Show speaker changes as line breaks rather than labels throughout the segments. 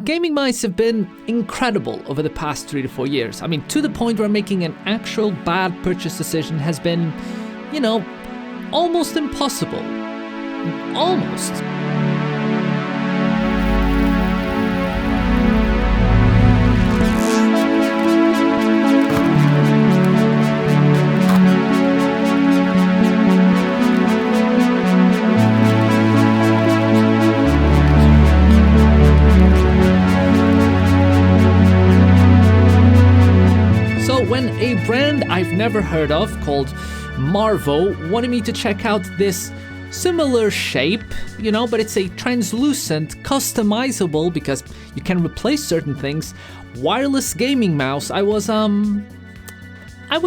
gaming mice have been incredible over the past 3 to 4 years. I mean, to the point where making an actual bad purchase decision has been, you know, almost impossible. Almost. When a brand I've never heard of called Marvo wanted me to check out this similar shape, you know, but it's a translucent, customizable, because you can replace certain things, wireless gaming mouse, I was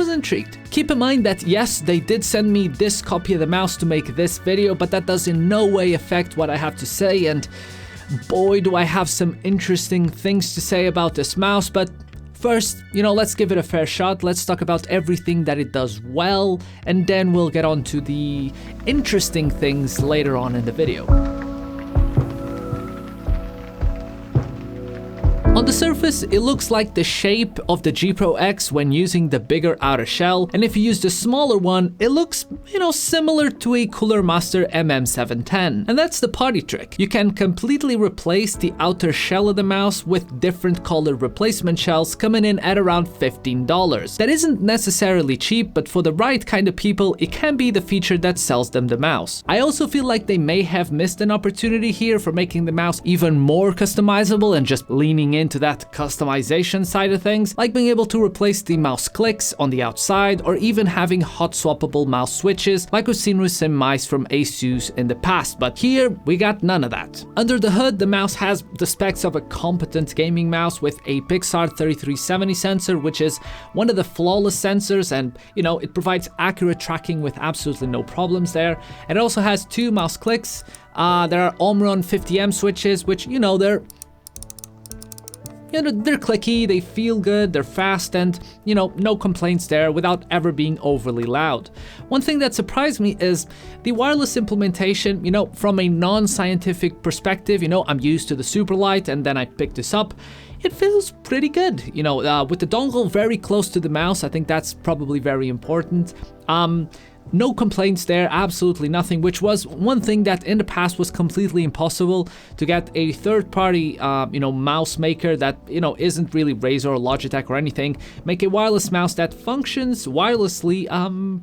intrigued. Keep in mind that yes, they did send me this copy of the mouse to make this video, but that does in no way affect what I have to say, and boy do I have some interesting things to say about this mouse. But first, you know, let's give it a fair shot. Let's talk about everything that it does well, and then we'll get on to the interesting things later on in the video. On the surface, it looks like the shape of the G Pro X when using the bigger outer shell, and if you use the smaller one, it looks, you know, similar to a Cooler Master MM710. And that's the party trick. You can completely replace the outer shell of the mouse with different color replacement shells coming in at around $15. That isn't necessarily cheap, but for the right kind of people, it can be the feature that sells them the mouse. I also feel like they may have missed an opportunity here for making the mouse even more customizable and just leaning into that customization side of things, like being able to replace the mouse clicks on the outside, or even having hot swappable mouse switches like we've seen with some mice from Asus in the past, but here we got none of that. Under the hood, the mouse has the specs of a competent gaming mouse with a Pixar 3370 sensor, which is one of the flawless sensors, and you know, it provides accurate tracking with absolutely no problems there. It also has 2 mouse clicks. There are Omron 50M switches, which, you know, they're clicky, they feel good, they're fast, and, you know, no complaints there without ever being overly loud. One thing that surprised me is the wireless implementation. You know, from a non-scientific perspective, you know, I'm used to the Superlight, and then I picked this up. It feels pretty good, you know, with the dongle very close to the mouse. I think that's probably very important. No complaints there, absolutely nothing, which was one thing that in the past was completely impossible to get a third-party, you know, mouse maker that, you know, isn't really Razer or Logitech or anything, make a wireless mouse that functions wirelessly,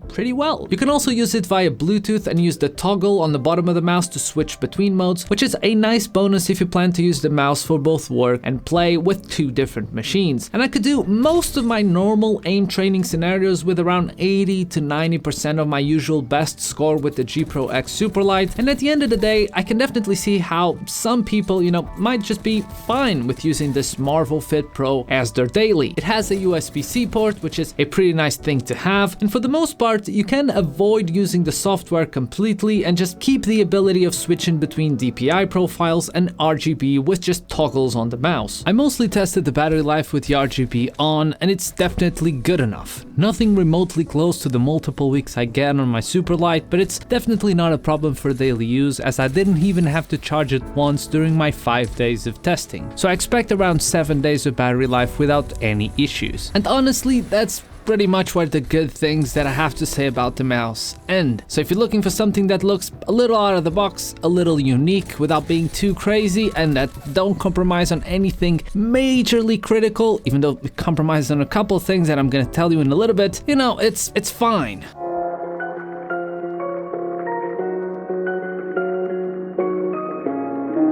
pretty well. You can also use it via Bluetooth and use the toggle on the bottom of the mouse to switch between modes, which is a nice bonus if you plan to use the mouse for both work and play with 2 different machines. And I could do most of my normal aim training scenarios with around 80 to 90% of my usual best score with the G Pro X Superlight, and at the end of the day, I can definitely see how some people, you know, might just be fine with using this Marvo Fit Pro as their daily. It has a USB-C port, which is a pretty nice thing to have, and for the most part, you can avoid using the software completely and just keep the ability of switching between DPI profiles and RGB with just toggles on the mouse. I mostly tested the battery life with the RGB on, and it's definitely good enough. Nothing remotely close to the multiple weeks I get on my Superlight, but it's definitely not a problem for daily use, as I didn't even have to charge it once during my 5 days of testing. So I expect around 7 days of battery life without any issues. And honestly, that's pretty much where the good things that I have to say about the mouse end. So if you're looking for something that looks a little out of the box, a little unique without being too crazy, and that don't compromise on anything majorly critical, even though we compromise on a couple things that I'm gonna tell you in a little bit, you know, it's fine.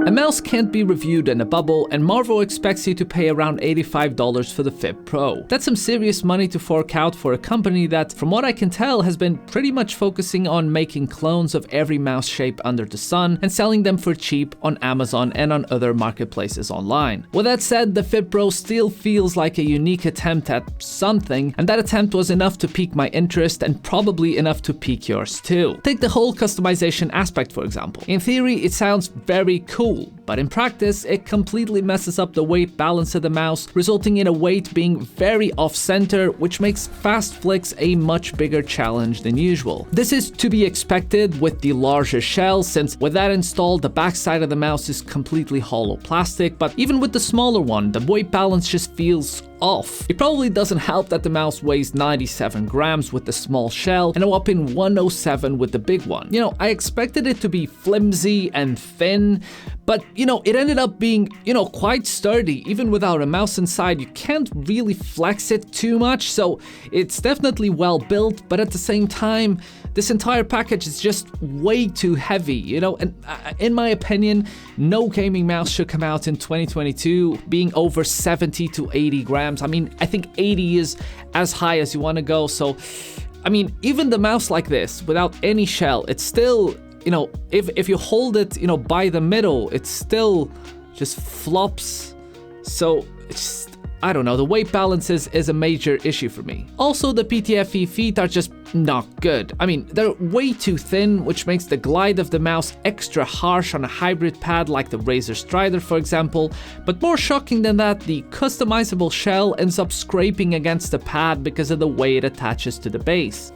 A mouse can't be reviewed in a bubble, and Marvo expects you to pay around $85 for the Fit Pro. That's some serious money to fork out for a company that, from what I can tell, has been pretty much focusing on making clones of every mouse shape under the sun and selling them for cheap on Amazon and on other marketplaces online. With that said, the Fit Pro still feels like a unique attempt at something, and that attempt was enough to pique my interest and probably enough to pique yours too. Take the whole customization aspect, for example. In theory, it sounds very cool. cool, but in practice, it completely messes up the weight balance of the mouse, resulting in a weight being very off-center, which makes fast flicks a much bigger challenge than usual. This is to be expected with the larger shell, since with that installed, the backside of the mouse is completely hollow plastic, but even with the smaller one, the weight balance just feels off. It probably doesn't help that the mouse weighs 97 grams with the small shell and a whopping 107 with the big one. You know, I expected it to be flimsy and thin, but it ended up being, quite sturdy. Even without a mouse inside, you can't really flex it too much, so it's definitely well built, but at the same time, this entire package is just way too heavy, and in my opinion, no gaming mouse should come out in 2022 being over 70 to 80 grams. I mean, I think 80 is as high as you want to go, so, I mean, even the mouse like this, without any shell, it's still, if you hold it, by the middle, it still just flops, so it's I don't know, the weight balance is a major issue for me. Also, the PTFE feet are just not good. I mean, they're way too thin, which makes the glide of the mouse extra harsh on a hybrid pad like the Razer Strider, for example. But more shocking than that, the customizable shell ends up scraping against the pad because of the way it attaches to the base.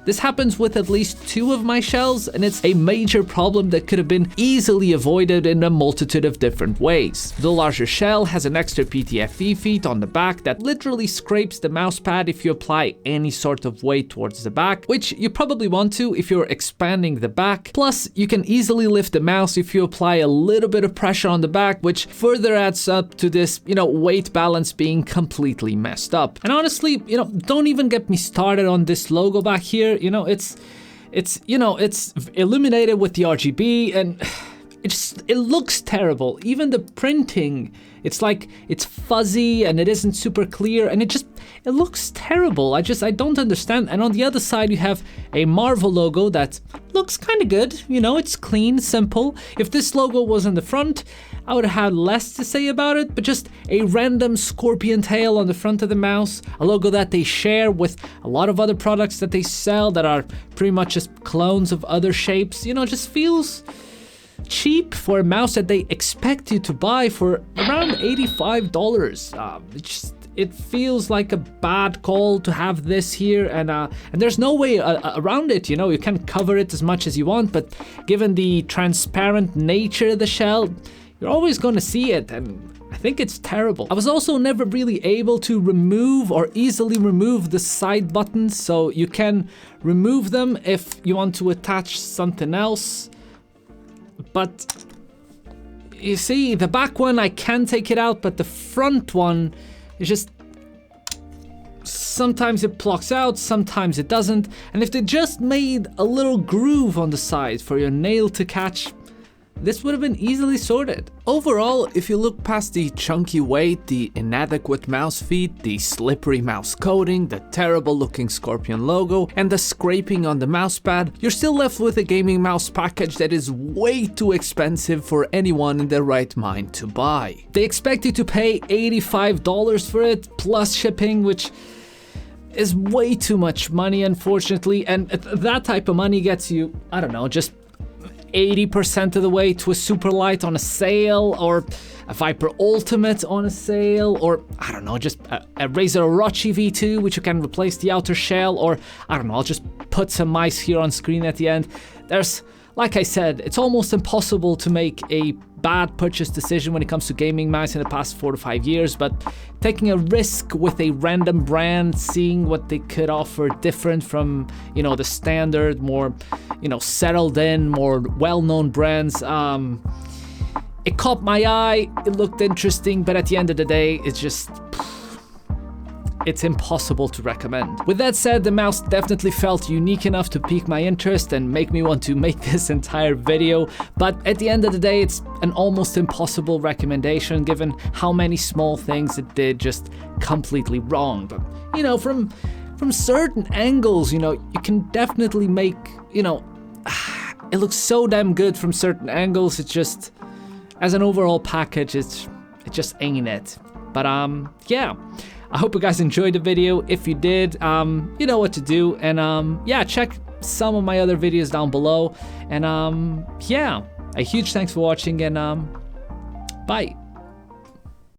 This happens with at least 2 of my shells, and it's a major problem that could have been easily avoided in a multitude of different ways. The larger shell has an extra PTFE feet on the back that literally scrapes the mousepad if you apply any sort of weight towards the back, which you probably want to if you're expanding the back. Plus, you can easily lift the mouse if you apply a little bit of pressure on the back, which further adds up to this, weight balance being completely messed up. And honestly, don't even get me started on this logo back here. It's illuminated with the RGB, and it looks terrible. Even the printing, it's like it's fuzzy and it isn't super clear, and it looks terrible. I don't understand. And on the other side, you have a Marvo logo that looks kind of good. It's clean, simple. If this logo was in the front, I would have had less to say about it, but just a random scorpion tail on the front of the mouse, a logo that they share with a lot of other products that they sell that are pretty much just clones of other shapes, just feels cheap for a mouse that they expect you to buy for around $85. It feels like a bad call to have this here, and there's no way around it. You can cover it as much as you want, but given the transparent nature of the shell, you're always going to see it, and I think it's terrible. I was also never really able to remove or easily remove the side buttons, so you can remove them if you want to attach something else. But you see, the back one, I can take it out, but the front one is just, sometimes it plucks out, sometimes it doesn't. And if they just made a little groove on the side for your nail to catch, this would have been easily sorted. Overall, if you look past the chunky weight, the inadequate mouse feet, the slippery mouse coating, the terrible looking scorpion logo, and the scraping on the mousepad, you're still left with a gaming mouse package that is way too expensive for anyone in their right mind to buy. They expect you to pay $85 for it, plus shipping, which is way too much money, unfortunately, and that type of money gets you, I don't know, just 80% of the way to a super light on a sale, or a Viper Ultimate on a sale, or I don't know, just a Razer Orochi V2, which you can replace the outer shell, or I don't know, I'll just put some mice here on screen at the end. Like I said, it's almost impossible to make a bad purchase decision when it comes to gaming mice in the past 4 to 5 years, but taking a risk with a random brand, seeing what they could offer different from, the standard, more, settled in, more well-known brands, it caught my eye, it looked interesting, but at the end of the day, it's impossible to recommend. With that said, the mouse definitely felt unique enough to pique my interest and make me want to make this entire video, but at the end of the day, it's an almost impossible recommendation given how many small things it did just completely wrong. But, from certain angles, you can definitely make, it looks so damn good from certain angles. It's just, as an overall package, it just ain't it. But yeah. I hope you guys enjoyed the video. If you did, you know what to do. And yeah, check some of my other videos down below. And yeah, a huge thanks for watching, and bye.